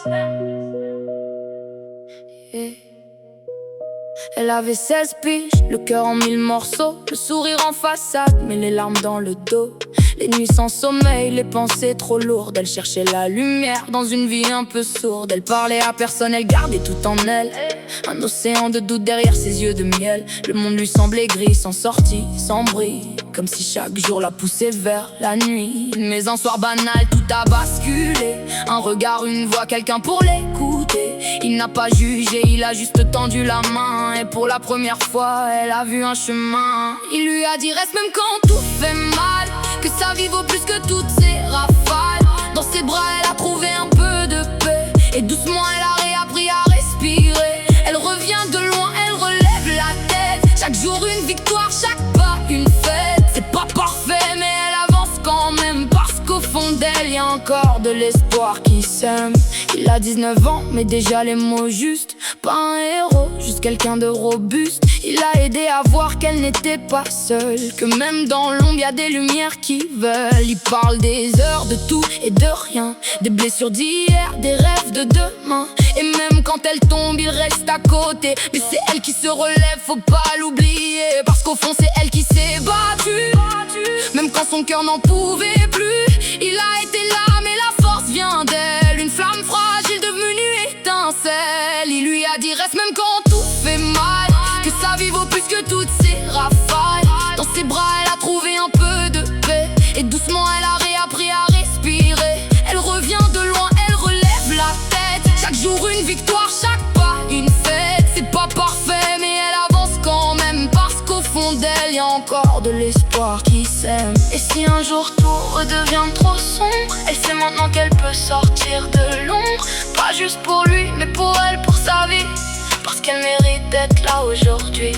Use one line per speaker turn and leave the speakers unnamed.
Yeah. Elle avait 16 piges, le cœur en 1000 morceaux, le sourire en façade, mais les larmes dans le dos. Les nuits sans sommeil, les pensées trop lourdes. Elle cherchait la lumière dans une vie un peu sourde. Elle parlait à personne, elle gardait tout en elle. Un océan de doute derrière ses yeux de miel. Le monde lui semblait gris, sans sortie, sans bruit, comme si chaque jour la poussait vers la nuit. Mais un soir banal, tout a basculé. Un regard, une voix, quelqu'un pour l'écouter. Il n'a pas jugé, il a juste tendu la main. Et pour la première fois, elle a vu un chemin. Il lui a dit reste même quand tout fait mal, que sa vie vaut plus que toutes ces rafales. Dans ses bras, elle a trouvé un peu de paix. Et doucement, elle a réappris à respirer. Elle revient de loin, elle relève la tête. Chaque jour une victoire, chaque pas une fête. C'est pas parfait, mais elle avance quand même. Parce qu'au fond d'elle, y a encore de l'espoir qui sème. Il a 19 ans, mais déjà les mots justes. Pas un héros, juste quelqu'un de robuste. Il a aidé à voir qu'elle n'était pas seule, que même dans l'ombre y a des lumières qui veulent. Il parle des heures, de tout et de rien, des blessures d'hier, des rêves de demain. Et même quand elle tombe, il reste à côté. Mais c'est elle qui se relève, faut pas l'oublier. Parce qu'au fond c'est elle qui s'est battue, même quand son cœur n'en pouvait plus. Il a été là, mais la force vient d'elle. Une flamme fragile devenue étincelle. Il lui a dit reste même quand tout fait mal, que sa vie vaut plus que toutes ces rafales. Dans ses bras elle a trouvé un peu de paix. Et doucement elle a réappris à respirer. Elle revient de loin, elle relève la tête. Chaque jour une victoire, chaque pas une fête. C'est pas parfait mais elle avance quand même. Parce qu'au fond d'elle y a encore de l'espoir qui sème. Et si un jour tout redevient trop sombre, elle sait maintenant qu'elle peut sortir de l'ombre. Pas juste pour lui mais pour elle, pour sa vie, parce qu'elle mérite d'être là aujourd'hui.